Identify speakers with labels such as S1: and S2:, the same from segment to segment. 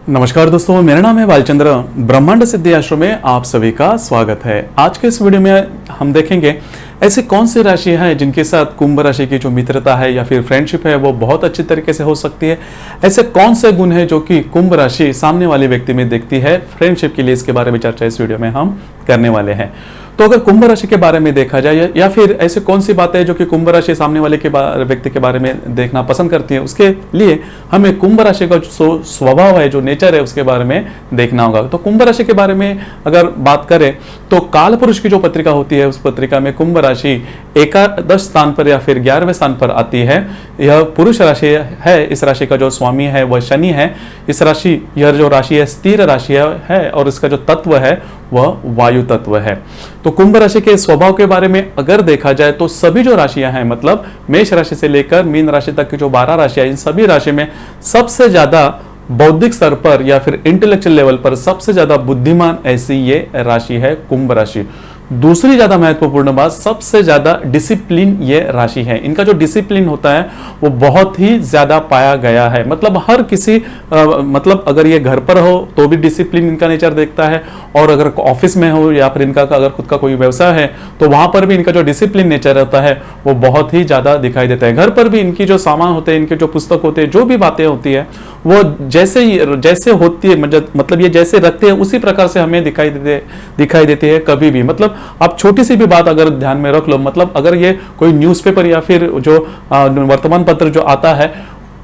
S1: नमस्कार दोस्तों, मेरा नाम है बालचंद्र। ब्रह्मांड सिद्धि आश्रम में आप सभी का स्वागत है। आज के इस वीडियो में हम देखेंगे ऐसी कौन सी राशि है जिनके साथ कुंभ राशि की जो मित्रता है या फिर फ्रेंडशिप है वो बहुत अच्छी तरीके से हो सकती है। ऐसे कौन से गुण है जो कि कुंभ राशि सामने वाले व्यक्ति में देखती है फ्रेंडशिप के लिए, इसके बारे में चर्चा इस वीडियो में हम करने वाले हैं। तो अगर कुंभ राशि के बारे में देखा जाए या फिर ऐसे कौन सी बातें जो कि कुंभ राशि सामने वाले के व्यक्ति के बारे में देखना पसंद करती है, उसके लिए हमें कुंभ राशि का जो स्वभाव है, जो नेचर है, उसके बारे में देखना होगा। तो कुंभ राशि के बारे में अगर बात करें तो काल पुरुष की जो पत्रिका होती है उस पत्रिका में कुंभ राशि एकादश स्थान पर या फिर 11वें स्थान पर आती है। यह पुरुष राशि है। इस राशि का जो स्वामी है वह शनि है। इस राशि यह जो राशि है स्थिर राशि है और इसका जो तत्व है वह वायु तत्व है। तो कुंभ राशि के स्वभाव के बारे में अगर देखा जाए तो सभी जो राशियां हैं, मतलब मेष राशि से लेकर मीन राशि तक की जो 12 राशियां, इन सभी राशि में सबसे ज्यादा बौद्धिक स्तर पर या फिर इंटेलेक्चुअल लेवल पर सबसे ज्यादा बुद्धिमान ऐसी ये राशि है कुंभ राशि। दूसरी ज्यादा महत्वपूर्ण बात, सबसे ज्यादा डिसिप्लिन ये राशि है। इनका जो डिसिप्लिन होता है वो बहुत ही ज्यादा पाया गया है। मतलब हर किसी मतलब अगर ये घर पर हो तो भी डिसिप्लिन इनका नेचर देखता है, और अगर ऑफिस में हो या फिर इनका अगर खुद का कोई व्यवसाय है तो वहां पर भी इनका जो डिसिप्लिन नेचर रहता है वो बहुत ही ज्यादा दिखाई देता है। घर पर भी इनकी जो सामान होते हैं, इनके जो पुस्तक होते हैं, जो भी बातें होती है वो जैसे होती है, मतलब ये जैसे रखते हैं उसी प्रकार से हमें दिखाई देते हैं कभी भी। मतलब आप छोटी सी भी बात अगर ध्यान में रख लो, मतलब अगर ये कोई न्यूज़पेपर या फिर जो वर्तमान पत्र जो आता है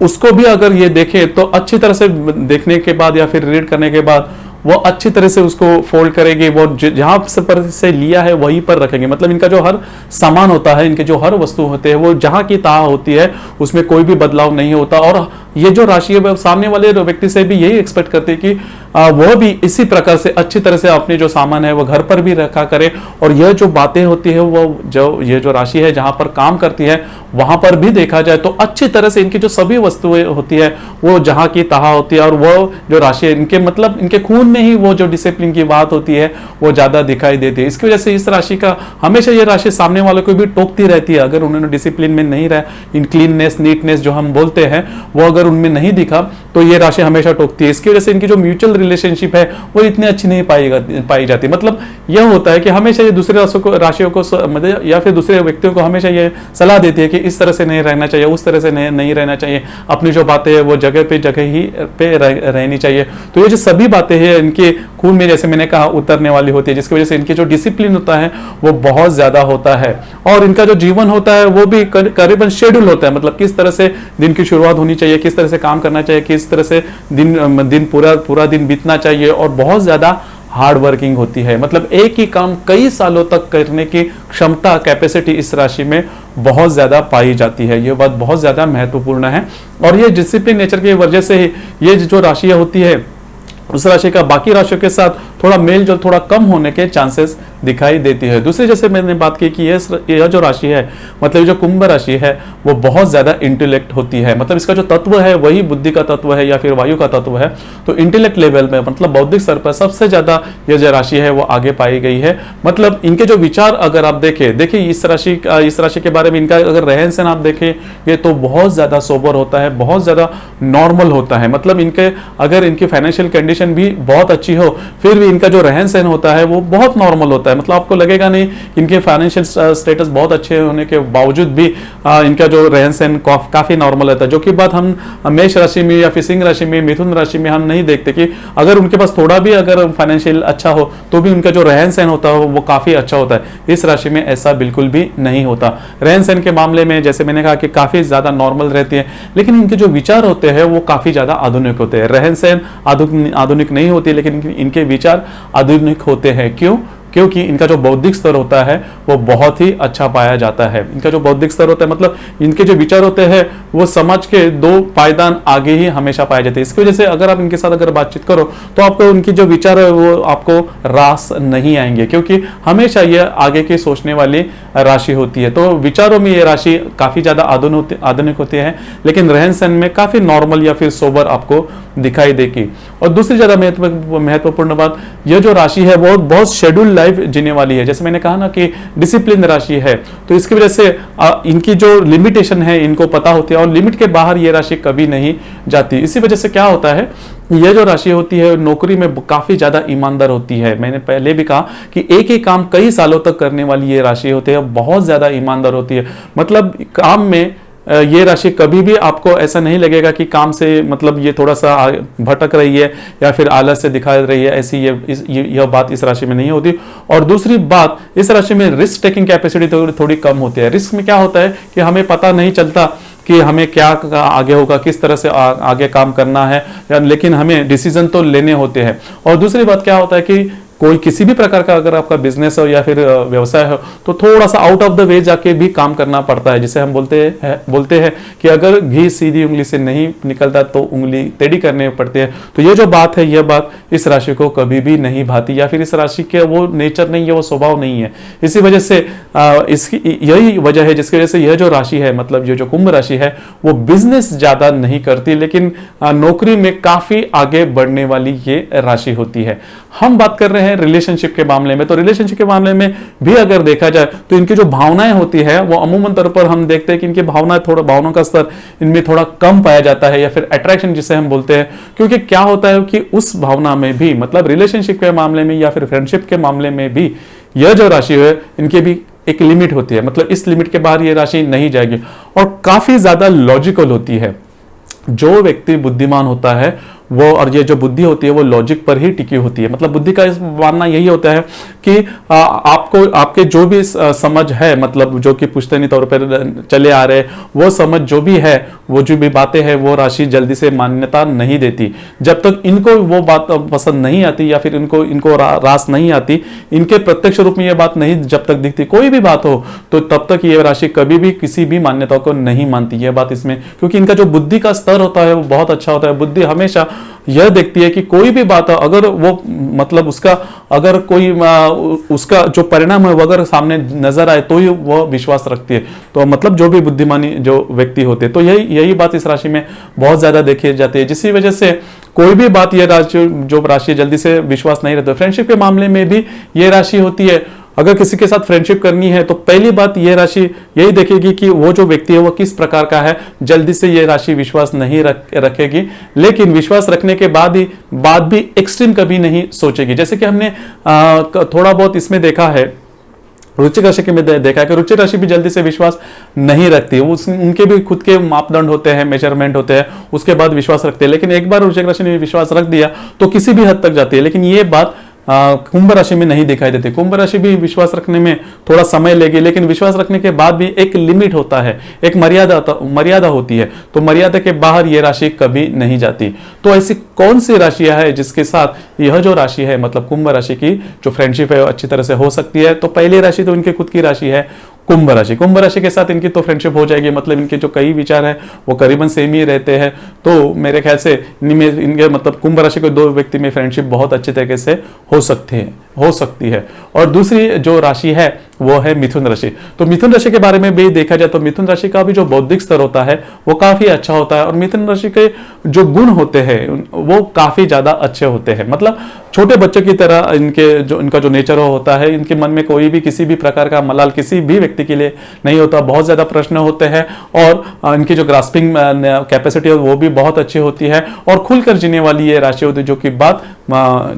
S1: उसको भी अगर ये देखे तो अच्छी तरह से देखने के बाद या फिर रीड करने के बाद वो अच्छी तरह से उसको फोल्ड करेंगे, वो जहां पर से लिया है वहीं पर रखेंगे। मतलब इनका जो हर सामान होता है, इनके जो हर वस्तु होते हैं वो जहां की तहां होती है, उसमें कोई भी बदलाव नहीं होता। और ये जो राशि है सामने वाले व्यक्ति से भी यही एक्सपेक्ट करते हैं कि वह भी इसी प्रकार से अच्छी तरह से अपने जो सामान है वो घर पर भी रखा करे। और यह जो बातें होती है वो ये जो राशि है जहां पर काम करती है वहां पर भी देखा जाए तो अच्छी तरह से इनकी जो सभी वस्तुएं होती है वो जहां की तहां होती है। और वो जो राशि है इनके मतलब इनके खून में ही वो जो डिसिप्लिन की बात होती है वो ज्यादा दिखाई देती है। इसकी वजह से इस राशि का हमेशा ये राशि सामने वालों को भी टोकती रहती है। अगर उन्होंने डिसिप्लिन में नहीं रहा, इन क्लीननेस नीटनेस जो हम बोलते हैं वो अगर उनमें नहीं दिखा तो ये राशि हमेशा टोकती है। इसकी वजह से इनकी जो म्यूचुअल रिलेशनशिप है वो इतनी अच्छी नहीं पाई जाती। मतलब यह होता है कि हमेशा ये दूसरे राशियों को मतलब या फिर दूसरे व्यक्तियों को हमेशा ये सलाह देती है कि इस तरह से नहीं रहना चाहिए, उस तरह से नहीं रहना चाहिए, अपनी जो बातें हैं वो जगह ही पे रहनी चाहिए। तो ये जो सभी बातें हैं इनके खून में, जैसे मैंने कहा, उतरने वाली होती है, जिसकी वजह से इनके जो डिसिप्लिन होता है वो बहुत ज्यादा होता है। और इनका जो जीवन होता है वो भी करीबन शेड्यूल होता है। मतलब किस तरह से दिन की शुरुआत होनी चाहिए, किस तरह से काम करना चाहिए, किस तरह से दिन पूरा दिन बीतना चाहिए, और बहुत ज्यादा हार्ड वर्किंग होती है। मतलब एक ही काम कई सालों तक करने की क्षमता, कैपेसिटी इस राशि में बहुत ज्यादा पाई जाती है। ये बात बहुत ज्यादा महत्वपूर्ण है। और ये डिसिप्लिन नेचर की वजह से ही ये जो राशियां होती है उस राशि का बाकी राशियों के साथ थोड़ा मेल जोल थोड़ा कम होने के चांसेस दिखाई देती है। दूसरी, जैसे मैंने बात की कि यह जो राशि है, मतलब जो कुंभ राशि है वो बहुत ज्यादा इंटेलेक्ट होती है। मतलब इसका जो तत्व है वही बुद्धि का तत्व है या फिर वायु का तत्व है। तो इंटेलेक्ट लेवल में, मतलब बौद्धिक स्तर पर सबसे ज्यादा यह जो राशि है वो आगे पाई गई है। मतलब इनके जो विचार अगर आप देखिए इस राशि के बारे में इनका अगर रहन सहन आप देखें तो बहुत ज्यादा सोबर होता है, बहुत ज्यादा नॉर्मल होता है। मतलब इनके अगर इनकी फाइनेंशियल कंडीशन भी बहुत अच्छी हो फिर भी इनका जो रहन सहन होता है वो बहुत नॉर्मल होता है। मतलब आपको लगेगा नहीं इनके फाइनेंशियल स्टेटस बहुत अच्छे होने के बावजूद भी इनका जो रहन सहन काफी नॉर्मल रहता है। जो कि बात हम मेष राशि में या फिर सिंह राशि में, मिथुन राशि में हम नहीं देखते कि अगर उनके पास थोड़ा भी अगर फाइनेंशियल अच्छा हो तो भी उनका जो रहन सहन होता है वो काफी अच्छा होता है। इस राशि में ऐसा बिल्कुल भी नहीं होता। रहन सहन के मामले में जैसे मैंने कहा कि काफी ज्यादा नॉर्मल रहती है, लेकिन इनके जो विचार होते हैं वो काफी ज्यादा आधुनिक होते हैं। रहन सहन आधुनिक नहीं होती, लेकिन इनके विचार आधुनिक होते हैं। क्यों? क्योंकि इनका जो बौद्धिक स्तर होता है वो बहुत ही अच्छा पाया जाता है। इनका जो बौद्धिक स्तर होता है, मतलब इनके जो विचार होते हैं वो समाज के 2 पायदान आगे ही हमेशा पाए जाते हैं। इसकी वजह से अगर आप इनके साथ अगर बातचीत करो तो आपको उनकी जो विचार है वो आपको रास नहीं आएंगे, क्योंकि हमेशा ये आगे की सोचने वाली राशि होती है। तो विचारों में ये राशि काफी ज्यादा आधुनिक होती है, लेकिन रहन सहन में काफी नॉर्मल या फिर सोबर आपको दिखाई देगी। और दूसरी ज्यादा महत्वपूर्ण बात, यह जो राशि है वो बहुत शेड्यूल लाइफ जीने वाली है। जैसे मैंने कहा ना कि डिसिप्लिन राशि है, तो इसकी वजह से इनकी जो लिमिटेशन है इनको पता होती है और लिमिट के बाहर ये राशि कभी नहीं जाती। इसी वजह से क्या होता है यह जो राशि होती है नौकरी में काफी ज्यादा ईमानदार होती है। मैंने पहले भी कहा कि एक ही काम कई सालों तक करने वाली ये राशि होती है, बहुत ज्यादा ईमानदार होती है। मतलब काम में ये राशि कभी भी आपको ऐसा नहीं लगेगा कि काम से मतलब ये थोड़ा सा भटक रही है या फिर आलस से दिखा रही है, ऐसी यह बात इस राशि में नहीं होती। और दूसरी बात, इस राशि में रिस्क टेकिंग कैपेसिटी थोड़ी कम होती है। रिस्क में क्या होता है कि हमें पता नहीं चलता कि हमें क्या आगे होगा, किस तरह से आगे काम करना है, लेकिन हमें डिसीजन तो लेने होते हैं। और दूसरी बात क्या होता है कि कोई किसी भी प्रकार का अगर आपका बिजनेस हो या फिर व्यवसाय हो तो थोड़ा सा आउट ऑफ द वे जाके भी काम करना पड़ता है। जिसे हम बोलते हैं कि अगर घी सीधी उंगली से नहीं निकलता तो उंगली टेढ़ी करने पड़ती है। तो ये जो बात है, यह बात इस राशि को कभी भी नहीं भाती, या फिर इस राशि के वो नेचर नहीं है, वो स्वभाव नहीं है। इसी वजह से इसकी यही वजह है जिसकी वजह से यह जो राशि है, मतलब ये जो कुंभ राशि है, वो बिजनेस ज्यादा नहीं करती, लेकिन नौकरी में काफी आगे बढ़ने वाली ये राशि होती है। हम बात कर रहे हैं रिलेशनशिप के मामले में, तो रिलेशनशिप के मामले में भी अगर देखा जाए तो इनकी जो भावनाएं होती है वो अमूमन तौर पर हम देखते हैं कि इनकी भावनाओं का स्तर इनमें थोड़ा कम पाया जाता है, या फिर अट्रैक्शन जिसे हम बोलते हैं। क्योंकि क्या होता है कि उस भावना में भी, मतलब रिलेशनशिप के मामले में या फिर फ्रेंडशिप के मामले में भी, यह जो राशि है इनके भी एक लिमिट होती है। मतलब इस लिमिट के बाहर ये राशि नहीं जाएगी और काफी ज्यादा लॉजिकल होती है। जो व्यक्ति बुद्धिमान होता है वो, और ये जो बुद्धि होती है वो लॉजिक पर ही टिकी होती है। मतलब बुद्धि का इस मानना यही होता है कि आपको आपके जो भी समझ है, मतलब जो कि पुश्तैनी तौर पर चले आ रहे, वो समझ जो भी है, वो जो भी बातें हैं, वो राशि जल्दी से मान्यता नहीं देती। जब तक इनको वो बात पसंद नहीं आती या फिर इनको रास नहीं आती, इनके प्रत्यक्ष रूप में ये बात नहीं जब तक दिखती, कोई भी बात हो, तो तब तक ये राशि कभी भी किसी भी मान्यता को नहीं मानती। ये बात इसमें, क्योंकि इनका जो बुद्धि का स्तर होता है वो बहुत अच्छा होता है। बुद्धि हमेशा यह देखती है कि कोई भी बात अगर वो, मतलब उसका अगर कोई उसका जो परिणाम है वो अगर सामने नजर आए तो ही वो विश्वास रखती है। तो मतलब जो भी बुद्धिमानी जो व्यक्ति होते हैं, तो यही बात इस राशि में बहुत ज्यादा देखी जाती है, जिसकी वजह से कोई भी बात ये राशि जो राशि जल्दी से विश्वास नहीं रहता। फ्रेंडशिप के मामले में भी ये राशि होती है। अगर किसी के साथ फ्रेंडशिप करनी है तो पहली बात ये राशि यही देखेगी कि वो जो व्यक्ति है वो किस प्रकार का है। जल्दी से ये राशि विश्वास नहीं रखेगी, लेकिन विश्वास रखने के बाद भी एक्सट्रीम कभी नहीं सोचेगी। जैसे कि हमने थोड़ा बहुत इसमें देखा है, वृश्चिक राशि के में देखा है कि वृश्चिक राशि भी जल्दी से विश्वास नहीं रखती। उनके भी खुद के मापदंड होते हैं, मेजरमेंट होते हैं, उसके बाद विश्वास रखते हैं। लेकिन एक बार वृश्चिक राशि ने विश्वास रख दिया तो किसी भी हद तक जाती है। लेकिन ये बात कुंभ राशि में नहीं दिखाई देती। कुंभ राशि भी विश्वास रखने में थोड़ा समय लेगी, लेकिन विश्वास रखने के बाद भी एक लिमिट होता है, एक मर्यादा होती है। तो मर्यादा के बाहर यह राशि कभी नहीं जाती। तो ऐसी कौन सी राशियां है जिसके साथ यह जो राशि है, मतलब कुंभ राशि की जो फ्रेंडशिप है अच्छी तरह से हो सकती है? तो पहली राशि तो इनकी खुद की राशि है कुंभ राशि। कुंभ राशि के साथ इनकी तो फ्रेंडशिप हो जाएगी। मतलब इनके जो कई विचार है वो करीबन सेम ही रहते हैं। तो मेरे ख्याल से इनके मतलब कुंभ राशि के दो व्यक्ति में फ्रेंडशिप बहुत अच्छे तरीके से हो सकती है। और दूसरी जो राशि है वो है मिथुन राशि। तो मिथुन राशि के बारे में भी देखा जाए तो मिथुन राशि का भी जो बौद्धिक स्तर होता है वो काफी अच्छा होता है, और मिथुन राशि के जो गुण होते हैं वो काफी ज्यादा अच्छे होते हैं। मतलब छोटे बच्चों की तरह इनका जो नेचर होता है, इनके मन में कोई भी किसी भी प्रकार का मलाल किसी भी व्यक्ति के लिए नहीं होता। बहुत ज्यादा प्रश्न होते हैं, और इनकी जो ग्रास्पिंग कैपेसिटी है वो भी बहुत अच्छी होती है, और खुलकर जीने वाली ये राशि होती है, जो कि बात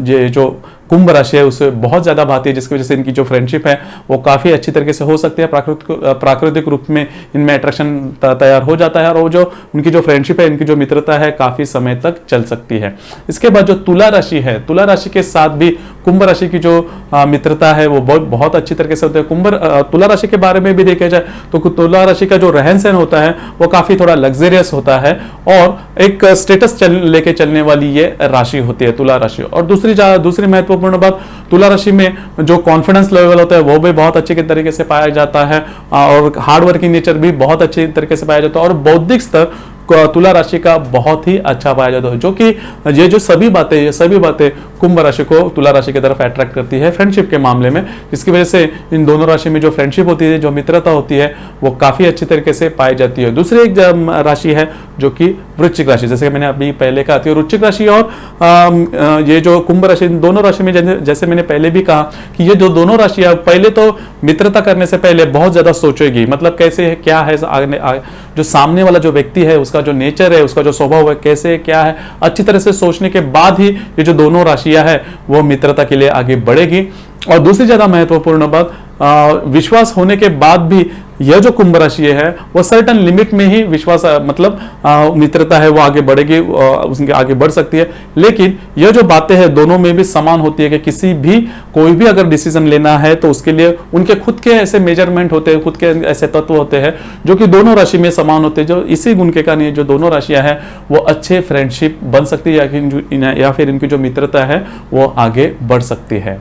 S1: ये जो कुंभ राशि है उससे बहुत ज्यादा भाती है, जिसकी वजह से इनकी जो फ्रेंडशिप है वो काफी अच्छी तरीके से हो सकती है। प्राकृतिक रूप में इनमें अट्रैक्शन तैयार हो जाता है, और वो जो उनकी जो फ्रेंडशिप है, इनकी जो मित्रता है काफी समय तक चल सकती है। इसके बाद जो तुला राशि है, तुला राशि के साथ भी कुंभ राशि की जो मित्रता है वो बहुत अच्छी तरीके से होती है। तुला राशि के बारे में भी देखा जाए तो तुला राशि का जो रहन सहन होता है वो काफी थोड़ा लग्जरियस होता है, और एक स्टेटस लेके चलने वाली ये राशि होती है तुला राशि। और दूसरी महत्वपूर्ण बात, तुला राशि में जो कॉन्फिडेंस लेवल होता है वो भी बहुत अच्छे तरीके से पाया जाता है, और हार्ड वर्किंग नेचर भी बहुत अच्छे तरीके से पाया जाता है, और बौद्धिक स्तर तुला राशि का बहुत ही अच्छा पाया जाता है। जो कि ये सभी बातें कुंभ राशि को तुला राशि की तरफ अट्रैक्ट करती है फ्रेंडशिप के मामले में, जिसकी वजह से इन दोनों राशि में जो फ्रेंडशिप होती है, जो मित्रता होती है, वो काफी अच्छी तरीके से पाई जाती है। दूसरी एक राशि है जो कि वृश्चिक राशि, जैसे मैंने अभी पहले कहा थी। वृश्चिक राशि और ये जो कुंभ राशि, इन दोनों राशि में जैसे मैंने पहले भी कहा कि ये जो दोनों राशियां पहले तो मित्रता करने से पहले बहुत ज्यादा सोचेगी, मतलब कैसे है, क्या है, जो सामने वाला जो व्यक्ति है उसका जो नेचर है, उसका जो स्वभाव है, कैसे क्या है, अच्छी तरह से सोचने के बाद ही ये जो दोनों राशियां है वो मित्रता के लिए आगे बढ़ेगी। और दूसरी ज्यादा महत्वपूर्ण बात, विश्वास होने के बाद भी यह जो कुंभ राशि है वो सर्टन लिमिट में ही विश्वास मतलब मित्रता है वो आगे बढ़ेगी, उसके आगे बढ़ सकती है। लेकिन यह जो बातें हैं दोनों में भी समान होती है कि किसी भी कोई भी अगर डिसीजन लेना है तो उसके लिए उनके खुद के ऐसे मेजरमेंट होते हैं, खुद के ऐसे तत्व होते हैं जो कि दोनों राशि में समान होते हैं। जो इसी गुण के कारण जो दोनों राशियां हैं वो अच्छे फ्रेंडशिप बन सकती है या फिर इनकी जो मित्रता है वो आगे बढ़ सकती है।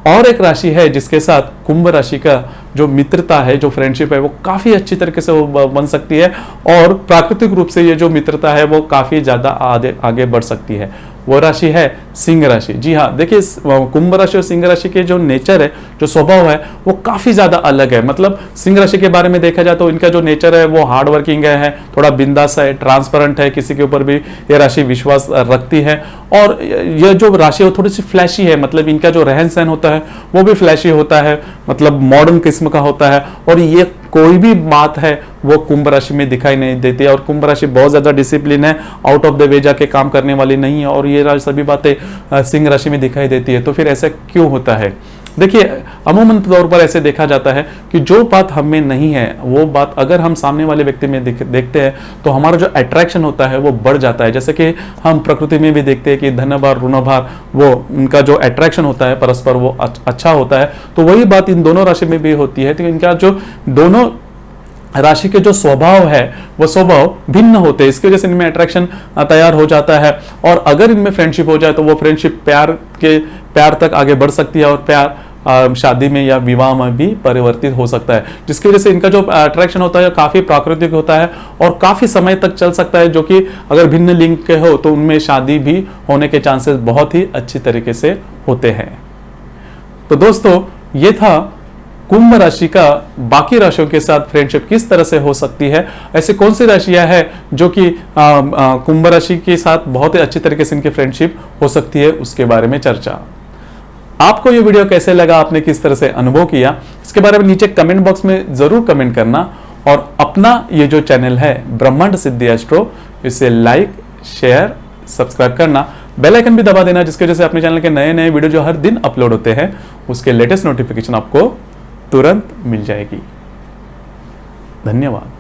S1: और एक राशि है जिसके साथ कुंभ राशि का जो मित्रता है, जो फ्रेंडशिप है, वो काफी अच्छी तरीके से वो बन सकती है और प्राकृतिक रूप से ये जो मित्रता है वो काफी ज्यादा आगे बढ़ सकती है। वो राशि है सिंह राशि। जी हाँ, देखिए कुंभ राशि और सिंह राशि के जो नेचर है, जो स्वभाव है, वो काफी ज्यादा अलग है। मतलब सिंह राशि के बारे में देखा जाए तो इनका जो नेचर है वो हार्ड वर्किंग है, थोड़ा बिंदास है, ट्रांसपेरेंट है, किसी के ऊपर भी ये राशि विश्वास रखती है। और यह जो राशि है वो थोड़ी सी फ्लैशी है, मतलब इनका जो रहन सहन होता है वो भी फ्लैशी होता है, मतलब मॉडर्न किस्म का होता है। और ये कोई भी बात है वो कुंभ राशि में दिखाई नहीं देती है। और कुंभ राशि बहुत ज्यादा डिसिप्लिन है, आउट ऑफ द वे जाके काम करने वाली नहीं है, और ये सभी बातें सिंह राशि में दिखाई देती है। तो फिर ऐसा क्यों होता है? देखिए, अमूमन तौर पर ऐसे देखा जाता है कि जो बात हमें नहीं है वो बात अगर हम सामने वाले व्यक्ति में देखते हैं तो हमारा जो अट्रैक्शन होता है वो बढ़ जाता है। जैसे कि हम प्रकृति में भी देखते हैं कि धनभार ऋणभार, वो उनका जो अट्रैक्शन होता है परस्पर वो अच्छा होता है। तो वही बात इन दोनों राशि में भी होती है। तो इनका जो दोनों राशि के जो स्वभाव है वो स्वभाव भिन्न होते हैं, इसकी वजह से इनमें अट्रैक्शन तैयार हो जाता है। और अगर इनमें फ्रेंडशिप हो जाए तो वो फ्रेंडशिप प्यार तक आगे बढ़ सकती है, और प्यार शादी में या विवाह में भी परिवर्तित हो सकता है, जिसकी वजह से इनका जो अट्रैक्शन होता है काफी प्राकृतिक होता है और काफी समय तक चल सकता है। जो कि अगर भिन्न लिंग के हो तो उनमें शादी भी होने के चांसेस बहुत ही अच्छी तरीके से होते हैं। तो दोस्तों, ये था कुंभ राशि का बाकी राशियों के साथ फ्रेंडशिप किस तरह से हो सकती है, ऐसे कौन सी राशियां हैं जो कि कुंभ राशि के साथ बहुत ही अच्छी तरीके से इनकी फ्रेंडशिप हो सकती है, उसके बारे में चर्चा। आपको ये वीडियो कैसे लगा, आपने किस तरह से अनुभव किया, इसके बारे में नीचे कमेंट बॉक्स में जरूर कमेंट करना। और अपना ये जो चैनल है ब्रह्मांड सिद्धि एस्ट्रो, इसे लाइक, शेयर, सब्सक्राइब करना, बेल आइकन भी दबा देना, जिसकी वजह से अपने चैनल के नए नए वीडियो जो हर दिन अपलोड होते हैं उसके लेटेस्ट नोटिफिकेशन आपको तुरंत मिल जाएगी। धन्यवाद।